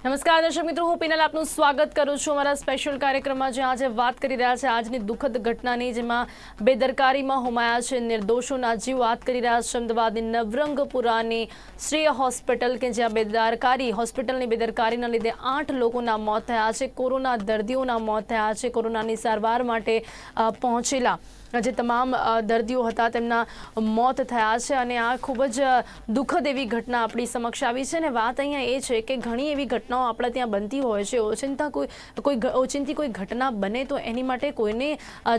નમસ્કાર દર્શક મિત્રો, હું પિનલ આપનું સ્વાગત કરું છું અમારા સ્પેશિયલ કાર્યક્રમમાં, જ્યાં આજે વાત કરી રહ્યા છે આજની દુઃખદ ઘટનાની, જેમાં બેદરકારીમાં હોમાયા છે નિર્દોષોના જીવ. વાત કરી રહ્યા છે અમદાવાદની નવરંગપુરાની શ્રેય હોસ્પિટલ કે જ્યાં હોસ્પિટલની બેદરકારીના લીધે 8 લોકોના મોત થયા છે. કોરોના દર્દીઓના મોત થયા છે. કોરોનાની સારવાર માટે પહોંચેલા જે તમામ દર્દીઓ હતા તેમના મોત થયા છે અને આ ખૂબ જ દુઃખદ એવી ઘટના આપણી સમક્ષ આવી છે. અને વાત અહીંયા એ છે કે ઘણી એવી ઘટનાઓ આપણા ત્યાં બનતી હોય છે. ઓચિંતી કોઈ ઘટના બને તો એની માટે કોઈને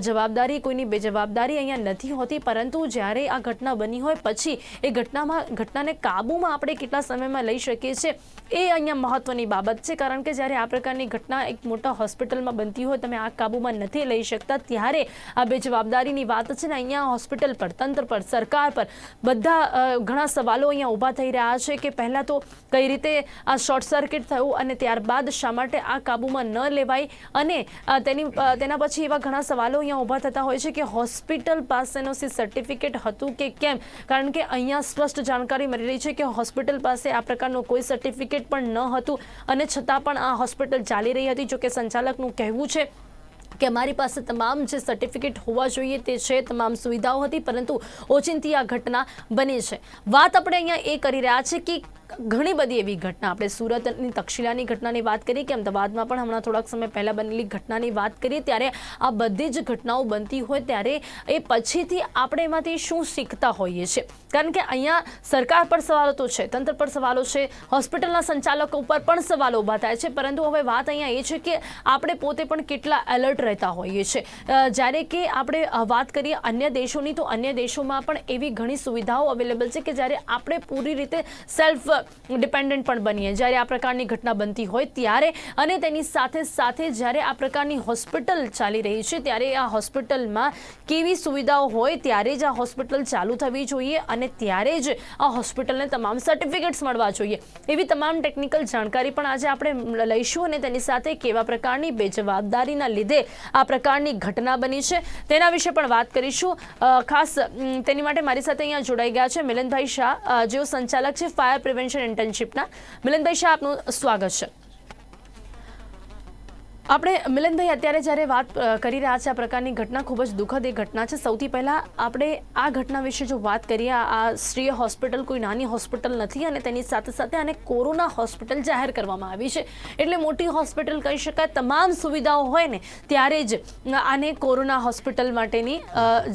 જવાબદારી, કોઈની બેજવાબદારી અહીંયા નથી હોતી, પરંતુ જ્યારે આ ઘટના બની હોય પછી એ ઘટનાને કાબૂમાં આપણે કેટલા સમયમાં લઈ શકીએ છીએ એ અહીંયા મહત્વની બાબત છે. કારણ કે જ્યારે આ પ્રકારની ઘટના એક મોટા હોસ્પિટલમાં બનતી હોય, તમે આ કાબૂમાં નથી લઈ શકતા, ત્યારે આ બેજવાબદારીની વાત છે ને અહીંયા હોસ્પિટલ પર, તંત્ર પર, સરકાર પર બધા ઘણા સવાલો અહીંયા ઊભા થઈ રહ્યા છે કે પહેલાં તો કઈ રીતે આ શોર્ટ સર્કિટ થયું અને ત્યારબાદ શા માટે આ કાબૂમાં ન લેવાય, અને તેના પછી એવા ઘણા સવાલો અહીંયા ઊભા થતા હોય છે કે હોસ્પિટલ પાસે એનઓસી સર્ટિફિકેટ હતું કે કેમ. કારણ કે અહીંયા સ્પષ્ટ જાણકારી મળી રહી છે કે હોસ્પિટલ પાસે આ પ્રકારનું કોઈ સર્ટિફિકેટ પણ ન હતું અને છતાં પણ આ હોસ્પિટલ ચાલી રહી હતી. જોકે સંચાલકનું કહેવું છે કે અમારી પાસે તમામ જે સર્ટિફિકેટ હોવા જોઈએ તે છે, તમામ સુવિધાઓ હતી, પરંતુ ઓચિંતી આ ઘટના બની છે. વાત આપણે અહીંયા એ કરી રહ્યા છે કે ઘણી બધી એવી ઘટના, આપણે સુરતની તક્ષશિલાની ઘટનાની વાત કરીએ કે અમદાવાદમાં પણ હમણાં થોડાક સમય પહેલાં બનેલી ઘટનાની વાત કરીએ, ત્યારે આ બધી જ ઘટનાઓ બનતી હોય ત્યારે એ પછીથી આપણે એમાંથી શું શીખતા હોઈએ છીએ. કારણ કે અહીંયા સરકાર પર સવાલો તો છે, તંત્ર પર સવાલો છે, હોસ્પિટલના સંચાલકો ઉપર પણ સવાલો ઊભા થાય છે, પરંતુ હવે વાત અહીંયા એ છે કે આપણે પોતે પણ કેટલા એલર્ટ રહેતા હોઈએ છીએ. જ્યારે કે આપણે વાત કરીએ અન્ય દેશોની, તો અન્ય દેશોમાં પણ એવી ઘણી સુવિધાઓ અવેલેબલ છે કે જ્યારે આપણે પૂરી રીતે સેલ્ફ ડિપેન્ડન્ટ પણ બનીએ જ્યારે આ પ્રકારની ઘટના બનતી હોય ત્યારે. અને તેની સાથે સાથે જ્યારે આ પ્રકારની હોસ્પિટલ ચાલી રહી છે ત્યારે આ હોસ્પિટલમાં કેવી સુવિધાઓ હોય ત્યારે જ આ હોસ્પિટલ ચાલુ થવી જોઈએ અને ત્યારે જ આ હોસ્પિટલને તમામ સર્ટિફિકેટ્સ મળવા જોઈએ. એવી તમામ ટેકનિકલ જાણકારી પણ આજે આપણે લઈશું અને તેની સાથે કેવા પ્રકારની બેજવાબદારીના લીધે આ પ્રકારની ઘટના બની છે તેના વિશે પણ વાત કરીશું. ખાસ તેની માટે મારી સાથે અહીંયા જોડાઈ ગયા છે મિલનભાઈ શાહ, જેઓ સંચાલક છે ફાયર પ્રિવેન્શન ઇન્ટર્નશીપના. મિલનભાઈ શાહ, આપનું સ્વાગત છે. આપણે મિલનભાઈ અત્યારે જ્યારે વાત કરી રહ્યા છે આ પ્રકારની ઘટના ખૂબ જ દુઃખદ એ ઘટના છે. સૌથી પહેલાં આપણે આ ઘટના વિશે જો વાત કરીએ, આ શ્રેય હોસ્પિટલ કોઈ નાની હોસ્પિટલ નથી અને તેની સાથે સાથે આને કોરોના હોસ્પિટલ જાહેર કરવામાં આવી છે, એટલે મોટી હોસ્પિટલ કહી શકાય. તમામ સુવિધાઓ હોય ને ત્યારે જ આને કોરોના હોસ્પિટલ માટેની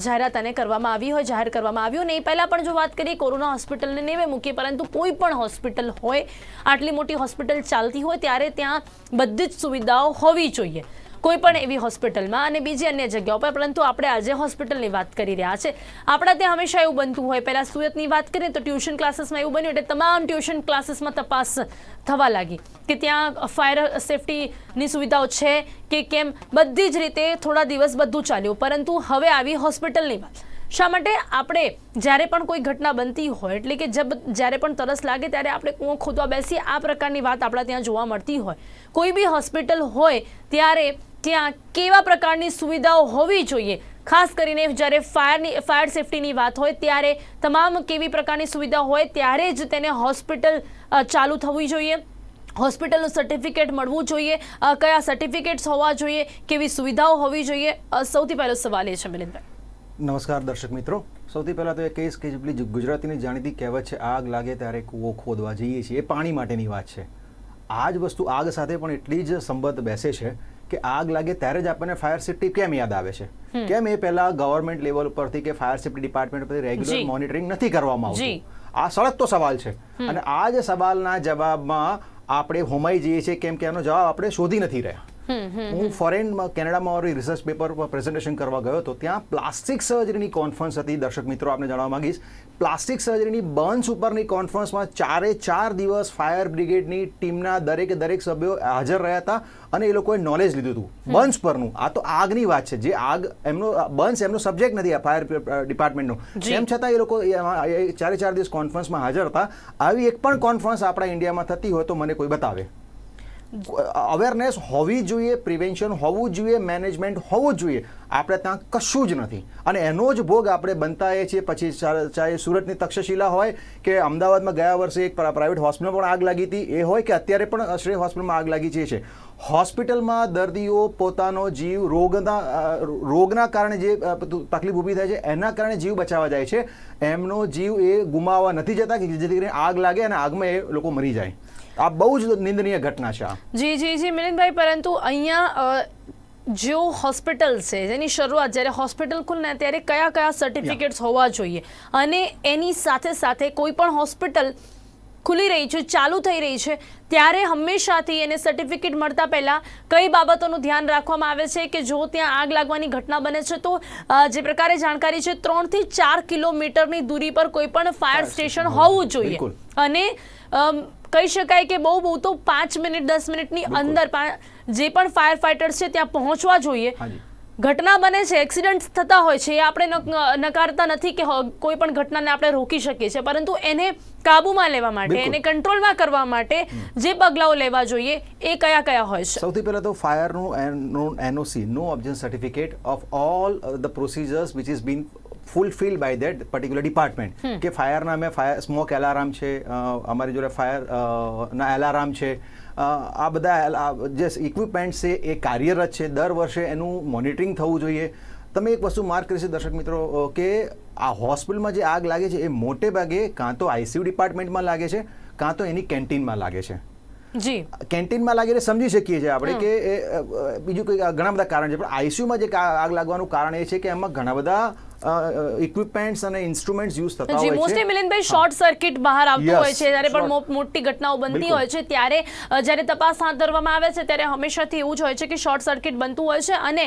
જાહેરાત આને કરવામાં આવી હોય, જાહેર કરવામાં આવ્યું. અને એ પહેલાં પણ જો વાત કરીએ કોરોના હોસ્પિટલને નેવે મૂકીએ, પરંતુ કોઈ પણ હોસ્પિટલ હોય, આટલી મોટી હોસ્પિટલ ચાલતી હોય ત્યારે ત્યાં બધી જ સુવિધાઓ હોવી જોઈએ કોઈ પણ એવી હોસ્પિટલમાં અને બીજી અન્ય જગ્યાઓ પર. પરંતુ આપણે આજે હોસ્પિટલની વાત કરી રહ્યા છે. આપણા ત્યાં હંમેશા એવું બનતું હોય, પહેલાં સુરતની વાત કરીએ તો ટ્યુશન ક્લાસીસમાં એવું બન્યું એટલે તમામ ટ્યુશન ક્લાસીસમાં તપાસ થવા લાગી કે ત્યાં ફાયર સેફટીની સુવિધાઓ છે કે કેમ. બધી જ રીતે થોડા દિવસ બધું ચાલ્યું, પરંતુ હવે આવી હોસ્પિટલની વાત. શા માટે આપણે જ્યારે પણ કોઈ ઘટના બનતી હોય, એટલે કે જ્યારે પણ તરસ લાગે ત્યારે આપણે કૂવો ખોદવા બેસીએ, આ પ્રકારની વાત આપણા ત્યાં જોવા મળતી હોય. કોઈ બી હોસ્પિટલ હોય ત્યારે ત્યાં કેવા પ્રકારની સુવિધાઓ હોવી જોઈએ, ખાસ કરીને જ્યારે ફાયર સેફટીની વાત હોય ત્યારે તમામ કેવી પ્રકારની સુવિધા હોય ત્યારે જ તેને હોસ્પિટલ ચાલુ થવી જોઈએ, હોસ્પિટલનું સર્ટિફિકેટ મળવું જોઈએ, કયા સર્ટિફિકેટ્સ હોવા જોઈએ, કેવી સુવિધાઓ હોવી જોઈએ. સૌથી પહેલો સવાલ એ છે મિલિંદભાઈ. નમસ્કાર દર્શક મિત્રો, સૌથી પહેલાં તો એ કહીશ કે જેટલી ગુજરાતીની જાણીતી કહેવત છે આગ લાગે ત્યારે કૂવો ખોદવા જઈએ છીએ, એ પાણી માટેની વાત છે. આ જ વસ્તુ આગ સાથે પણ એટલી જ સંબંધ બેસે છે કે આગ લાગે ત્યારે જ આપણને ફાયર સેફટી કેમ યાદ આવે છે, કેમ એ પહેલાં ગવર્મેન્ટ લેવલ પરથી કે ફાયર સેફટી ડિપાર્ટમેન્ટ પરથી રેગ્યુલર મોનિટરિંગ નથી કરવામાં આવતું. આ સળગતો સવાલ છે અને આ જ સવાલના જવાબમાં આપણે હોમાઈ જઈએ છીએ કેમ કે આનો જવાબ આપણે શોધી નથી રહ્યા. હું ફોરેનમાં કેનેડામાં મારી રિસર્ચ પેપર પર પ્રેઝન્ટેશન કરવા ગયો હતો. ત્યાં પ્લાસ્ટિક સર્જરીની કોન્ફરન્સ હતી. દર્શક મિત્રો, આપને જણાવવા માંગીશ, પ્લાસ્ટિક સર્જરીની બર્ન્સ ઉપરની કોન્ફરન્સમાં 4 દિવસ ફાયર બ્રિગેડની ટીમના દરેક સભ્યો હાજર રહ્યા હતા અને એ લોકોએ નોલેજ લીધું હતું બર્ન્સ પરનું. આ તો આગની વાત છે, જે આગ બર્ન્સ એમનો સબ્જેક્ટ નથી આ ફાયર ડિપાર્ટમેન્ટનો, તેમ છતાં એ લોકો 4 દિવસ કોન્ફરન્સમાં હાજર હતા. આવી એક પણ કોન્ફરન્સ આપણા ઇન્ડિયામાં થતી હોય તો મને કોઈ બતાવે. અવેરનેસ હોવી જોઈએ, પ્રિવેન્શન હોવું જોઈએ, મેનેજમેન્ટ હોવું જોઈએ. આપણે ત્યાં કશું જ નથી અને એનો જ ભોગ આપણે બનતા એ છીએ. પછી ચાહે સુરતની તક્ષશિલા હોય કે અમદાવાદમાં ગયા વર્ષે એક પ્રાઇવેટ હોસ્પિટલમાં પણ આગ લાગી હતી, એ હોય કે અત્યારે પણ શ્રેય હોસ્પિટલમાં આગ લાગી છે. હોસ્પિટલમાં દર્દીઓ પોતાનો જીવ રોગના કારણે જે તકલીફ ઊભી થાય છે એના કારણે જીવ બચાવવા જાય છે. એમનો જીવ એ ગુમાવવા નથી જતા કે જેથી કરીને આગ લાગે અને આગમાં એ લોકો મરી જાય. આ બહુ જ નિંદનીય ઘટના છે. જી મિલિંદભાઈ, પરંતુ અહીંયા જો હોસ્પિટલ છે જેની શરૂઆત જ્યારે હોસ્પિટલ ખુલે ત્યારે કયા કયા સર્ટિફિકેટ્સ હોવા જોઈએ, અને એની સાથે સાથે કોઈ પણ હોસ્પિટલ ખુલી રહી છે, ચાલુ થઈ રહી છે, ત્યારે હંમેશાથી એને સર્ટિફિકેટ મળતા પહેલાં કઈ બાબતોનું ધ્યાન રાખવામાં આવે છે કે જો ત્યાં આગ લાગવાની ઘટના બને છે તો જે પ્રકારે જાણકારી છે 3 થી 4 કિલોમીટરની દૂરી પર કોઈ પણ ફાયર સ્ટેશન હોવું જોઈએ. અને કહી શકાય કે બહુ તો 5 મિનિટ 10 મિનિટની અંદર જે પણ ફાયર ફાઇટર્સ છે ત્યાં પહોંચવા જોઈએ. ઘટના બને છે, એક્સિડન્ટ થતા હોય છે, એ આપણે નકારતા નથી કે કોઈ પણ ઘટનાને આપણે રોકી શકીએ છીએ, પરંતુ એને કાબૂમાં લેવા માટે, એને કંટ્રોલમાં કરવા માટે જે પગલાઓ લેવા જોઈએ એ કયા કયા હોય છે? સૌથી પહેલા તો ફાયરનું NOC, no objection certificate of all the procedures which is been fulfilled by that particular department. કે ફાયરના અમે સ્મોક એલાર્મ છે, અમારી જોડે ફાયર ના એલાર્મ છે, આ બધા જે ઇક્વિપમેન્ટ છે એ કાર્યરત છે. દર વર્ષે એનું મોનિટરિંગ થવું જોઈએ. તમે એક વસ્તુ માર્ક કરી છે દર્શક મિત્રો કે આ હોસ્પિટલમાં જે આગ લાગે છે એ મોટે ભાગે કાં તો આઈસીયુ ડિપાર્ટમેન્ટમાં લાગે છે, કાં તો એની કેન્ટીનમાં લાગે છે. જી, કેન્ટીનમાં લાગે એટલે સમજી શકીએ છીએ આપણે કે બીજું કોઈ ઘણા બધા કારણ છે, પણ આઈસીયુમાં જે આગ લાગવાનું કારણ એ છે કે એમાં ઘણા બધા ઇક્વિપમેન્ટ્સ અને ઇન્સ્ટ્રુમેન્ટ્સ યુઝ થતા હોય છે. મોસ્ટલી મિલિંદભાઈ શોર્ટ સર્કિટ બહાર આવતું હોય છે જ્યારે પણ મોટી ઘટનાઓ બનતી હોય છે, ત્યારે જ્યારે તપાસ હાથ ધરવામાં આવે છે ત્યારે હંમેશાથી એવું જ હોય છે કે શોર્ટ સર્કિટ બનતું હોય છે. અને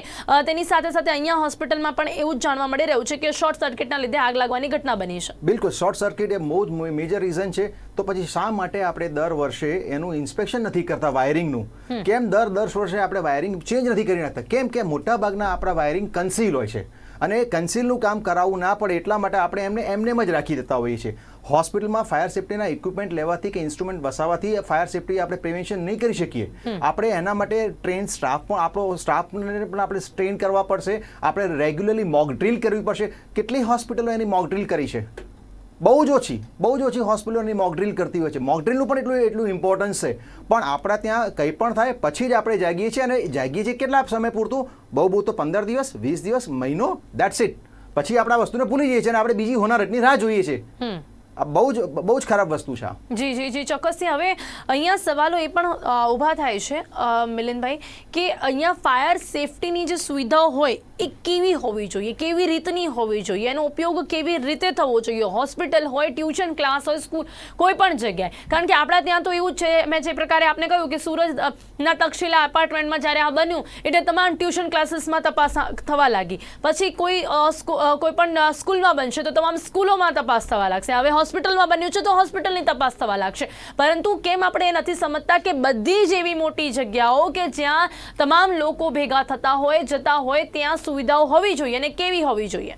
તેની સાથે સાથે અહીંયા હોસ્પિટલમાં પણ એવું જ જાણવા મળી રહ્યું છે કે શોર્ટ સર્કિટના લીધે આગ લાગવાની ઘટના બની છે. બિલકુલ, શોર્ટ સર્કિટ એ બહુ જ મેજર રીઝન છે. તો પછી શા માટે આપણે દર વર્ષે એનું ઇન્સ્પેક્શન નથી કરતા વાયરિંગનું? કેમ દર વર્ષે આપણે વાયરિંગ ચેન્જ નથી કરી નાખતા? કેમ કે મોટા ભાગના આપણા વાયરિંગ કન્સીલ હોય છે અને એ કન્સીલનું કામ કરાવવું ના પડે એટલા માટે આપણે એમને જ રાખી દેતા હોઈએ છીએ. હોસ્પિટલમાં ફાયર સેફ્ટીના ઇક્વિપમેન્ટ લેવાથી કે ઇન્સ્ટ્રુમેન્ટ વસાવવાથી ફાયર સેફ્ટી આપણે પ્રિવેન્શન નહીં કરી શકીએ. આપણે એના માટે ટ્રેન સ્ટાફ પણ આપણો સ્ટાફને પણ આપણે ટ્રેન કરવા પડશે. આપણે રેગ્યુલરલી મોક ડ્રીલ કરવી પડશે. કેટલી હોસ્પિટલો એની મોક ડ્રીલ કરી છે? બહુ જ ઓછી હોસ્પિટલોની મોક ડ્રીલ કરતી હોય છે. મોક ડ્રીલનું પણ એટલું ઇમ્પોર્ટન્સ છે. પણ આપણા ત્યાં કંઈ પણ થાય પછી જ આપણે જાગીએ છીએ, અને જાગીએ છીએ કેટલા સમય પૂરતું? બહુ તો 15 દિવસ, 20 દિવસ, મહિનો, દેટ્સ ઇટ. પછી આપણે આ વસ્તુને ભૂલી જઈએ છીએ અને આપણે બીજી હોનારતની રાહ જોઈએ છીએ. આ બહુ જ ખરાબ વસ્તુ છે. જી ચોક્કસથી. હવે અહીંયા સવાલો એ પણ ઊભા થાય છે મિલિંદભાઈ કે અહીંયા ફાયર સેફટીની જે સુવિધાઓ હોય એ કેવી હોવી જોઈએ, કેવી રીતની હોવી જોઈએ, એનો ઉપયોગ કેવી રીતે થવો જોઈએ? હોસ્પિટલ હોય, ટ્યુશન ક્લાસ હોય, સ્કૂલ, કોઈ પણ જગ્યાએ. કારણ કે આપણા ત્યાં તો એવું જ છે, મેં જે પ્રકારે આપને કહ્યું કે સુરતના તક્ષશિલા એપાર્ટમેન્ટમાં જ્યારે આ બન્યું એટલે તમામ ટ્યુશન ક્લાસીસમાં તપાસ થવા લાગી. પછી કોઈ પણ સ્કૂલમાં બનશે તો તમામ સ્કૂલોમાં તપાસ થવા લાગશે. હવે હોસ્પિટલમાં બન્યું છે તો હોસ્પિટલની તપાસ થવા લાગશે. પરંતુ કેમ આપણે એ નથી સમજતા કે બધી જ એવી મોટી જગ્યાઓ કે જ્યાં તમામ લોકો ભેગા થતા હોય, જતા હોય, ત્યાં સુવિધાઓ હોવી જોઈએ અને કેવી હોવી જોઈએ?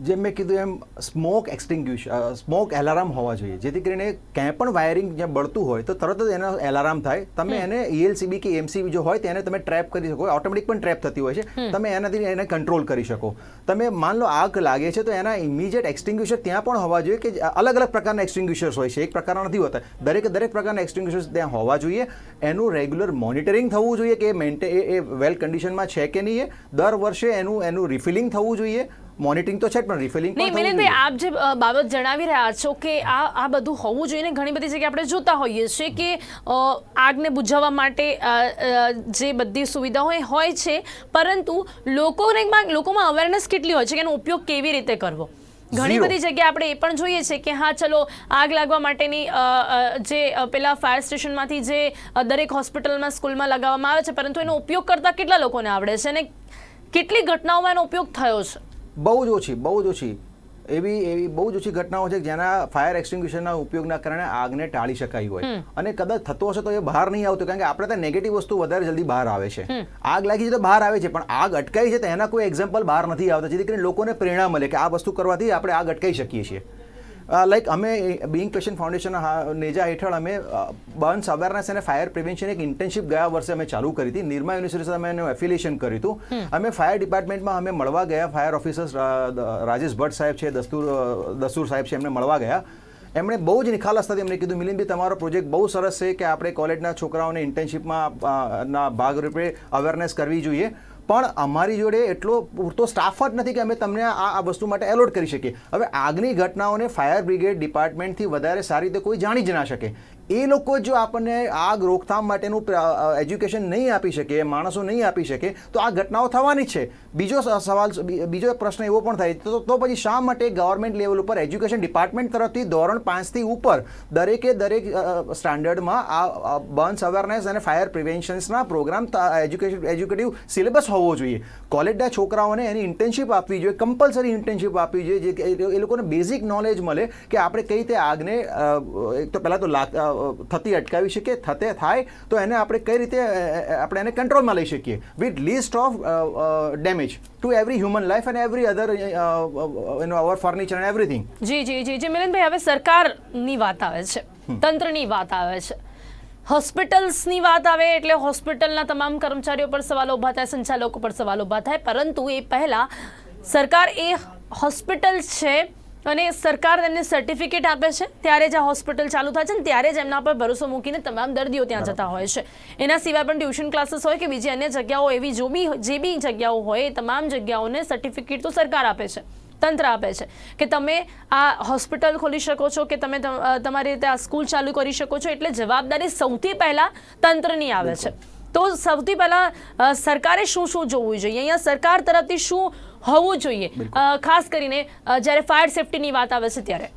જેમ મેં કીધું એમ સ્મોક એલાર્મ હોવા જોઈએ, જેથી કરીને ક્યાંય પણ વાયરિંગ જ્યાં બળતું હોય તો તરત જ એનો એલાર્મ થાય. તમે એને ELCB કે EMCB જો હોય તેને તમે ટ્રેપ કરી શકો. ઓટોમેટિક પણ ટ્રેપ થતી હોય છે. તમે એનાથી એને કંટ્રોલ કરી શકો. તમે માન લો આગ લાગે છે તો એના ઇમિડિયેટ એક્સટિંગ્યુશર ત્યાં પણ હોવા જોઈએ કે અલગ પ્રકારના એક્સટિંગ્યુશર્સ હોય છે, એક પ્રકારના નથી હોતા. દરેક પ્રકારના એક્સટિંગ્યુશર્સ ત્યાં હોવા જોઈએ. એનું રેગ્યુલર મોનિટરિંગ થવું જોઈએ કે એ વેલ કન્ડિશનમાં છે કે નહીં. દર વર્ષે એનું રિફિલિંગ થવું જોઈએ. મોનિટરિંગ તો છે પણ રિફિલિંગ પણ થવું જોઈએ. આપ જે બાબત જણાવી રહ્યા છો કે આ બધું હોવું જોઈએ ને, ઘણી બધી જગ્યાએ આપણે જોતા હોઈએ છીએ કે આગને બુઝાવવા માટે જે બધી સુવિધાઓ હોય છે, પરંતુ લોકોમાં અવેરનેસ કેટલી હોય છે કે એનો ઉપયોગ કેવી રીતે કરવો? ઘણી બધી જગ્યાએ આપણે એ પણ જોઈએ છે કે હા ચલો આગ લાગવા માટેની જે પેલા ફાયર સ્ટેશનમાંથી જે દરેક હોસ્પિટલમાં, સ્કૂલમાં લગાવવામાં આવે છે, પરંતુ એનો ઉપયોગ કરતા કેટલા લોકોને આવડે છે અને કેટલી ઘટનાઓમાં એનો ઉપયોગ થયો છે? બહુ જ ઓછી એવી બહુ જ ઓછી ઘટનાઓ છે જેના ફાયર એક્સટિંગ્યુશરના ઉપયોગના કારણે આગને ટાળી શકાય હોય. અને કદાચ થતો હશે તો એ બહાર નહીં આવતો, કારણ કે આપણે ત્યાં નેગેટિવ વસ્તુ વધારે જલ્દી બહાર આવે છે. આગ લાગી છે તો બહાર આવે છે, પણ આગ અટકાઈ છે તો એના કોઈ એક્ઝામ્પલ બહાર નથી આવતા, જેથી કરીને લોકોને પ્રેરણા મળે કે આ વસ્તુ કરવાથી આપણે આગ અટકાઈ શકીએ છીએ. લાઈક અમે બિંગ પેશન્ટ ફાઉન્ડેશન નેજા હેઠળ અમે બર્ન્સ અવેરનેસ અને ફાયર પ્રિવેન્શન એક ઇન્ટર્નશિપ ગયા વર્ષે અમે ચાલુ કરી હતી. નિરમા યુનિવર્સિટી સાથે અમે એનું એફિલિએશન કર્યું હતું. અમે ફાયર ડિપાર્ટમેન્ટમાં અમે મળવા ગયા. ફાયર ઓફિસર્સ રાજેશ ભટ્ટ સાહેબ છે, દસ્તુર સાહેબ છે, એમને મળવા ગયા. એમણે બહુ જ નિખાલસતાથી એમને કીધું, મિલિંદભાઈ તમારો પ્રોજેક્ટ બહુ સરસ છે કે આપણે કોલેજના છોકરાઓને ઇન્ટર્નશિપમાં ના ભાગરૂપે અવેરનેસ કરવી જોઈએ, પણ અમારી જોડે એટલો પૂરતો સ્ટાફ જ નથી કે અમે તમને આ વસ્તુ માટે એલોટ કરી શકીએ. હવે આગની ઘટનાઓને ફાયર બ્રિગેડ ડિપાર્ટમેન્ટથી વધારે સારી રીતે કોઈ જાણી જ ના શકે. એ લોકો જો આપણને આગ રોકથામ માટેનું એજ્યુકેશન નહીં આપી શકે, માણસો નહીં આપી શકે, તો આ ઘટનાઓ થવાની જ છે. બીજો પ્રશ્ન એવો પણ થાય તો પછી શા માટે ગવર્મેન્ટ લેવલ ઉપર એજ્યુકેશન ડિપાર્ટમેન્ટ તરફથી ધોરણ 5થી ઉપર દરેક સ્ટાન્ડર્ડમાં આ બર્ન્સ અવેરનેસ અને ફાયર પ્રિવેન્શન્સના પ્રોગ્રામ એજ્યુકેટિવ સિલેબસ હોવો જોઈએ. કોલેજના છોકરાઓને એની ઇન્ટર્નશિપ આપવી જોઈએ, કમ્પલસરી ઇન્ટર્નશિપ આપવી જોઈએ, જે એ લોકોને બેઝિક નોલેજ મળે કે આપણે કઈ રીતે આગને એક તો પહેલાં તો થતી અટકાવી શકીએ, થાય તો એને આપણે કઈ રીતે આપણે એને કંટ્રોલમાં લઈ શકીએ with list of damage to every human life and every other our furniture and everything. જી મિલનભાઈ, હવે સરકારની વાત આવે છે, તંત્રની વાત આવે છે, હોસ્પિટલ્સની વાત આવે એટલે હોસ્પિટલના તમામ કર્મચારીઓ પર સવાલો ઊભા થાય, સંચાલકો પર સવાલો ઊભા થાય. પરંતુ એ પહેલા સરકાર એ હોસ્પિટલ છે અને સરકાર તેમને સર્ટિફિકેટ આપે છે ત્યારે જ આ હોસ્પિટલ ચાલુ થાય છે, ને ત્યારે જ એમના પર ભરોસો મૂકીને તમામ દર્દીઓ ત્યાં જતા હોય છે. એના સિવાય પણ ટ્યુશન ક્લાસીસ હોય કે બીજી અન્ય જગ્યાઓ એવી જે બી જગ્યાઓ હોય, એ તમામ જગ્યાઓને સર્ટિફિકેટ તો સરકાર આપે છે, તંત્ર આપે છે કે તમે આ હોસ્પિટલ ખોલી શકો છો, કે તમે તમારી રીતે આ સ્કૂલ ચાલુ કરી શકો છો. એટલે જવાબદારી સૌથી પહેલા તંત્રની આવે છે. તો સૌથી પહેલા સરકારે શું જોવું જોઈએ, અહીંયા સરકાર તરફથી શું હોવું જોઈએ, ખાસ કરીને જ્યારે ફાયર સેફટીની વાત આવે છે ત્યારે?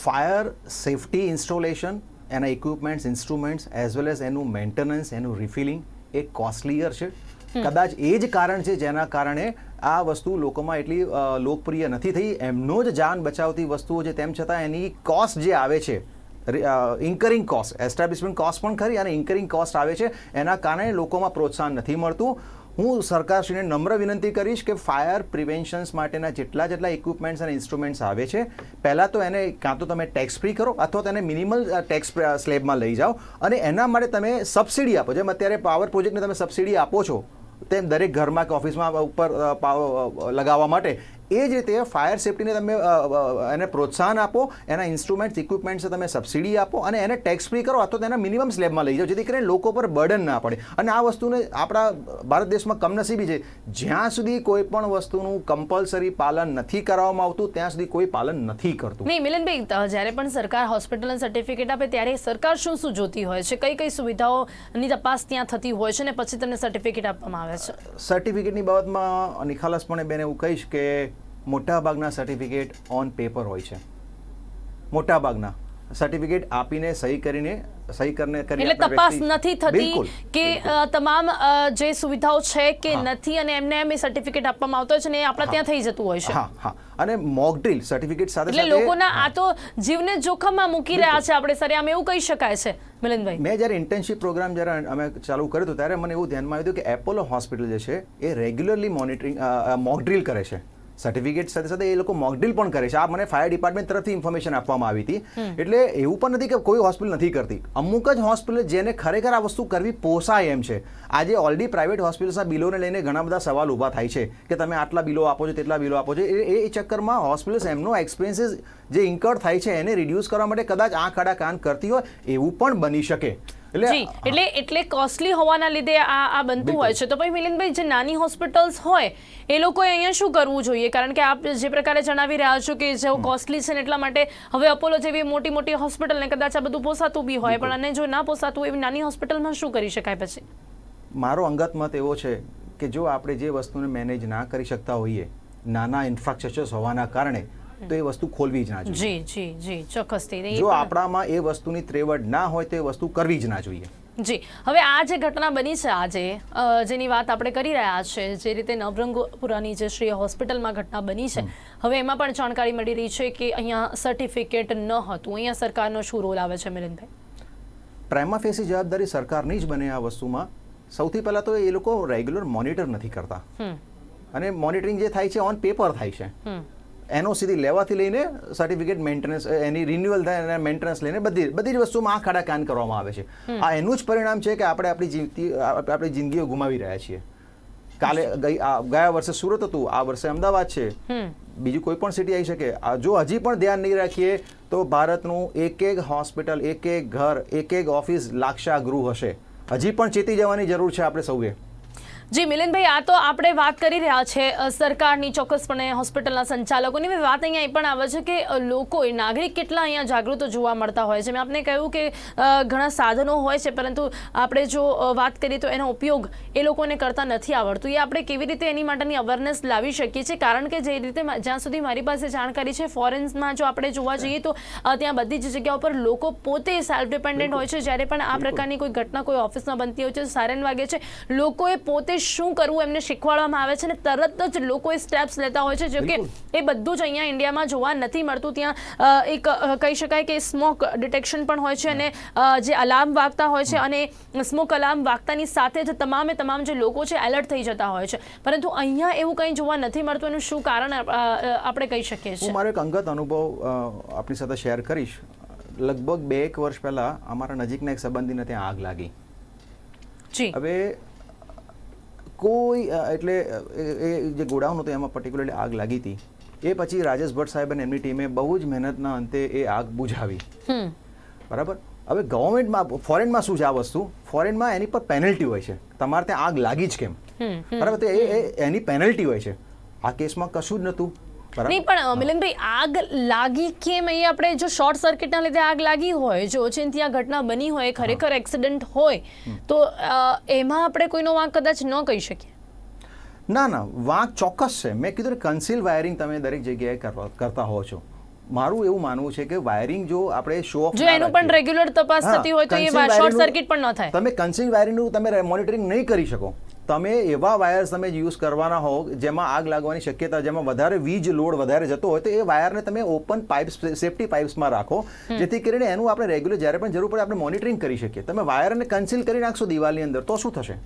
ફાયર સેફટી ઇન્સ્ટોલેશન, એના equipments, instruments as well as એનું મેન્ટેનન્સ, એનું રિફિલિંગ એ કોસ્ટલીયર છે. કદાચ એ જ કારણ છે જેના કારણે આ વસ્તુ લોકોમાં એટલી લોકપ્રિય નથી થઈ. એમનો જ જાન બચાવતી વસ્તુઓ છે, તેમ છતાં એની કોસ્ટ જે આવે છે, ઇન્કરિંગ કોસ્ટ, એસ્ટાબ્લિશમેન્ટ કોસ્ટ પણ ખરી અને ઇન્કરિંગ કોસ્ટ આવે છે, એના કારણે લોકોમાં પ્રોત્સાહન નથી મળતું. હું સરકારશ્રીને નમ્ર વિનંતી કરીશ કે ફાયર પ્રિવેન્શન્સ માટેના જેટલા ઇક્વિપમેન્ટ્સ અને ઇન્સ્ટ્રુમેન્ટ્સ આવે છે, પહેલાં તો એને કાં તો તમે ટેક્સ ફ્રી કરો અથવા તેને મિનિમલ ટેક્સ સ્લેબમાં લઈ જાઓ અને એના માટે તમે સબસિડી આપો. જેમ અત્યારે પાવર પ્રોજેક્ટને તમે સબસિડી આપો છો તેમ દરેક ઘરમાં કે ઓફિસમાં ઉપર લગાવવા માટે, એ જ રીતે ફાયર સેફટીને તમે એને પ્રોત્સાહન આપો, એના ઇન્સ્ટ્રુમેન્ટ્સ ઇક્વિપમેન્ટ્સ તમે સબસિડી આપો અને એને ટેક્સ ફ્રી કરો અથવા તેના મિનિમમ સ્લેબમાં લઈ જાઓ, જેથી કરીને લોકો પર બર્ડન ના પડે. અને આ વસ્તુને આપણા ભારત દેશમાં કમનસીબી છે, જ્યાં સુધી કોઈ પણ વસ્તુનું કમ્પલસરી પાલન નથી કરવામાં આવતું ત્યાં સુધી કોઈ પાલન નથી કરતું. નહીં મિલનભાઈ, જ્યારે પણ સરકાર હોસ્પિટલના સર્ટિફિકેટ આપે ત્યારે સરકાર શું જોતી હોય છે, કઈ સુવિધાઓની તપાસ ત્યાં થતી હોય છે ને પછી તમને સર્ટિફિકેટ આપવામાં આવે છે? સર્ટિફિકેટની બાબતમાં નિખાલસપણે બેન એવું કહીશ કે મોટાભાગના સર્ટિફિકેટ ઓન પેપર હોય છે. મોટાભાગના સર્ટિફિકેટ આપીને સહી કરીને એટલે તપાસ નથી થતી કે તમામ જે સુવિધાઓ છે કે નથી, અને એમને એમ એ સર્ટિફિકેટ આપવામાં આવતો હોય છે ને એ આપણા ત્યાં થઈ જતું હોય છે. હા, અને મોક ડ્રીલ સર્ટિફિકેટ સાથે એટલે લોકોના આ તો જીવને જોખમમાં મૂકી રહ્યા છે આપણે સર, આમ એવું કહી શકાય છે. મિલનભાઈ, મેં જ્યારે ઇન્ટર્નશિપ પ્રોગ્રામ જ્યારે અમે ચાલુ કર્યું હતું ત્યારે મને એવું ધ્યાનમાં આવ્યું કે એપોલો હોસ્પિટલ જે છે એ રેગ્યુલરલી મોક ડ્રીલ કરે છે. સર્ટિફિકેટ સાથે સાથે એ લોકો મોક ડ્રીલ પણ કરે છે. આ મને ફાયર ડિપાર્ટમેન્ટ તરફથી ઇન્ફોર્મેશન આપવામાં આવી હતી. એટલે એવું પણ નથી કે કોઈ હોસ્પિટલ નથી કરતી. અમુક જ હોસ્પિટલ જેને ખરેખર આ વસ્તુ કરવી પોસાય એમ છે. આજે ઓલરેડી પ્રાઇવેટ હોસ્પિટલના બિલોને લઈને ઘણા બધા સવાલ ઊભા થાય છે કે તમે આટલા બિલો આપો છો, તેટલા બિલો આપો છો. એ ચક્કરમાં હોસ્પિટલ્સ એમનો એક્સપેન્સીસ જે ઇન્કર્ડ થાય છે એને રિડ્યુસ કરવા માટે કદાચ આંખ આડા કાન કરતી હોય, એવું પણ બની શકે. એટલે કોસ્ટલી હોવાના લીધે આ બનતું હોય છે. તો પછી મિલિંદભાઈ, જે નાની હોસ્પિટલ્સ હોય એ લોકોએ અહીંયા શું કરવું જોઈએ? કારણ કે આપ જે પ્રકારે જણાવી રહ્યા છો કે જેવું કોસ્ટલી છે ને એટલા માટે હવે અપોલો જેવી મોટી હોસ્પિટલને કદાચ આ બધું પોસાતું બી હોય, પણ અને જો ના પોસાતું એવી નાની હોસ્પિટલમાં શું કરી શકાય પછી? મારો અંગત મત એવો છે કે જો આપણે જે વસ્તુને મેનેજ ના કરી શકતા હોઈએ, નાના ઇન્ફ્રાસ્ટ્રક્ચર્સ હોવાના કારણે, તો એ વસ્તુ ખોલવી જ ના જોઈએ. જી ચોક્કસથી. જો આપણામાં એ વસ્તુની ત્રેવડ ના હોય તો એ વસ્તુ કરવી જ ના જોઈએ. જી, હવે આ જે ઘટના બની છે આજે, જેની વાત આપણે કરી રહ્યા છે, જે રીતે નવરંગપુરાની જે શ્રી હોસ્પિટલમાં ઘટના બની છે, હવે એમાં પણ જાણકારી મળી રહી છે કે અહીંયા સર્ટિફિકેટ ન હતું. અહીંયા સરકારનો શું રોલ આવે છે મિલિંદભાઈ? પ્રાઇમા ફેસી જવાબદારી સરકારની જ બને આ વસ્તુમાં. સૌથી પહેલા તો એ લોકો રેગ્યુલર મોનિટર નથી કરતા, અને મોનિટરિંગ જે થાય છે ઓન પેપર થાય છે. એનઓસીથી લેવાથી લઈને સર્ટિફિકેટ મેન્ટેનન્સ એની રિન્યુઅલ થાય અને મેન્ટેનન્સ લઈને બધી જ વસ્તુમાં આ ખાડા કાન કરવામાં આવે છે. આ એનું જ પરિણામ છે કે આપણે આપણી જિંદગીઓ ગુમાવી રહ્યા છીએ. ગયા વર્ષે સુરત હતું, આ વર્ષે અમદાવાદ છે, બીજું કોઈ પણ સિટી આવી શકે. જો હજી પણ ધ્યાન નહીં રાખીએ તો ભારતનું એક હોસ્પિટલ, એક ઘર, એક ઓફિસ લાક્ષાગૃહ હશે. હજી પણ ચેતી જવાની જરૂર છે આપણે સૌએ. જી મિલનભાઈ, આ તો આપણે વાત કરી રહ્યા છે સરકારની, ચોક્કસપણે હોસ્પિટલના સંચાલકોની. વાત અહીંયા એ પણ આવે છે કે લોકો નાગરિક કેટલા અહીંયા જાગૃત જોવા મળતા હોય છે. મેં આપને કહ્યું કે ઘણા સાધનો હોય છે, પરંતુ આપણે જો વાત કરીએ તો એનો ઉપયોગ એ લોકોને કરતા નથી આવડતું. એ આપણે કેવી રીતે એની માટેની અવેરનેસ લાવી શકીએ છીએ? કારણ કે જે રીતે જ્યાં સુધી મારી પાસે જાણકારી છે, ફોરેનમાં જો આપણે જોવા જઈએ તો ત્યાં બધી જ જગ્યાઓ પર લોકો પોતે સેલ્ફ ડિપેન્ડન્ટ હોય છે. જ્યારે પણ આ પ્રકારની કોઈ ઘટના કોઈ ઓફિસમાં બનતી હોય છે, સાયરન વાગે છે, લોકોએ પોતે શું કરવું એમને શીખવાડવામાં આવે છે અને તરત જ લોકો એ સ્ટેપ્સ લેતા હોય છે. જો કે એ બધું જ અહીંયા ઇન્ડિયામાં જોવા નથી મળતું. ત્યાં એક કહી શકાય કે સ્મોક ડિટેક્શન પણ હોય છે અને જે અલાર્મ વાગતા હોય છે, અને સ્મોક અલાર્મ વાગતાની સાથે જ તમામ જે લોકો છે એલર્ટ થઈ જતા હોય છે. પરંતુ અહીંયા એવું કંઈ જોવા નથી મળતું. એનું શું કારણ આપણે કહી શકીએ છીએ? હું મારો એક અંગત અનુભવ આપણી સાથે શેર કરીશ. લગભગ 2-1 વર્ષ પહેલા અમારા નજીકના એક સંબંધીને ત્યાં આગ લાગી. હવે કોઈ એટલે એ જે ગોડાઉન હતું એમાં પર્ટિક્યુલરલી આગ લાગી હતી. એ પછી રાજેશ ભટ્ટ સાહેબ અને એમની ટીમે બહુ જ મહેનતના અંતે એ આગ બુઝાવી. બરાબર. હવે ગવર્મેન્ટમાં, ફોરેનમાં શું છે આ વસ્તુ? ફોરેનમાં એની પર પેનલ્ટી હોય છે. તમારે ત્યાં આગ લાગી જ કેમ? બરાબર. તો એની પેનલ્ટી હોય છે. આ કેસમાં કશું જ નહોતું. નહીં, પણ મિલનભાઈ, આગ લાગી કેમ? અહીં આપણે જો શોર્ટ સર્કિટના લીધે આગ લાગી હોય, જો ઓચિંતી ઘટના બની હોય, ખરેખર એક્સિડન્ટ હોય, તો એમાં આપણે કોઈનો વાંક કદાચ ન કહી શકીએ. ના, વાંક ચોક્કસ છે. મેં કીધું ને, કન્સીલ વાયરિંગ તમે દરેક જગ્યાએ કરતા હો છો. મારું એવું માનવું છે કે વાયરિંગ જો આપણે શો ઓફ, જો એનું પણ રેગ્યુલર તપાસ થતી હોય તો એ શોર્ટ સર્કિટ પણ ન થાય. તમે કન્સીલ વાયરિંગનું તમે મોનિટરિંગ નહીં કરી શકો. તમે એવા વાયર્સ તમે યુઝ કરવાના હો જેમાં આગ લાગવાની શક્યતા, જેમાં વધારે વીજ લોડ વધારે જતો હોય, તો એ વાયરને તમે ઓપન પાઇપ્સ, સેફ્ટી પાઇપ્સમાં રાખો, જેથી કરીને એનું આપણે રેગ્યુલર જ્યારે પણ જરૂર પડે આપણે મોનિટરિંગ કરી શકીએ. તમે વાયરને કન્સીલ કરી નાખશો દિવાલની અંદર તો શું થશે?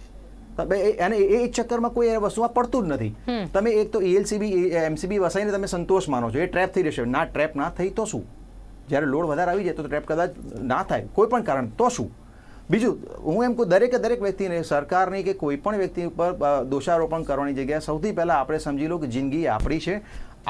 અને એ ચક્કરમાં કોઈ વસ્તુમાં પડતું જ નથી. તમે એક તો ELCB, MCB વસાઈને તમે સંતોષ માનો છો, એ ટ્રેપ થઈ જશે. ટ્રેપ ના થઈ તો શું? જ્યારે લોડ વધારે આવી જાય તો ટ્રેપ કદાચ ના થાય કોઈ પણ કારણ, તો શું? બીજું, હું એમ કહું, દરેક વ્યક્તિને, સરકારની કે કોઈ પણ વ્યક્તિ ઉપર દોષારોપણ કરવાની જગ્યાએ સૌથી પહેલાં આપણે સમજી લો કે જિંદગી આપણી છે.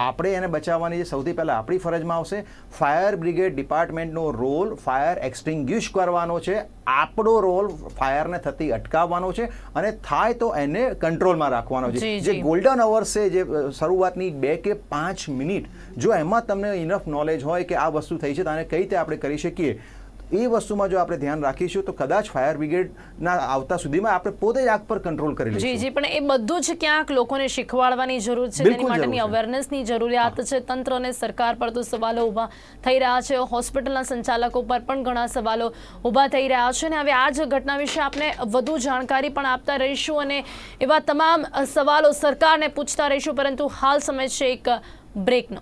આપણે એને બચાવવાની છે. સૌથી પહેલાં આપણી ફરજમાં આવશે. ફાયર બ્રિગેડ ડિપાર્ટમેન્ટનો રોલ ફાયર એક્સટિંગ્વિશ કરવાનો છે. આપણો રોલ ફાયરને થતી અટકાવવાનો છે, અને થાય તો એને કંટ્રોલમાં રાખવાનો છે. જે ગોલ્ડન અવર્સ છે, જે શરૂઆતની 2 કે 5 મિનિટ, જો એમાં તમને ઇનફ નોલેજ હોય કે આ વસ્તુ થઈ છે તો આને કઈ રીતે આપણે કરી શકીએ, એ વસ્તુમાં જો આપણે ધ્યાન રાખીશું તો કદાચ ફાયર બ્રિગેડના આવતા સુધીમાં આપણે પોતે જ આગ પર કંટ્રોલ કરી લઈશું. જી, પણ એ બધું જ ક્યાંક લોકોને શીખવાડવાની જરૂર છે. તેની માટેની અવેરનેસની જરૂરિયાત છે. તંત્ર અને સરકાર પર તો સવાલો ઊભા થઈ રહ્યા છે. હોસ્પિટલના સંચાલકો પર પણ ઘણા સવાલો ઊભા થઈ રહ્યા છે. અને હવે આ જ ઘટના વિશે આપણે વધુ જાણકારી પણ આપતા રહીશું અને એવા તમામ સવાલો સરકારને પૂછતા રહીશું. પરંતુ હાલ સમય છે એક બ્રેકનો.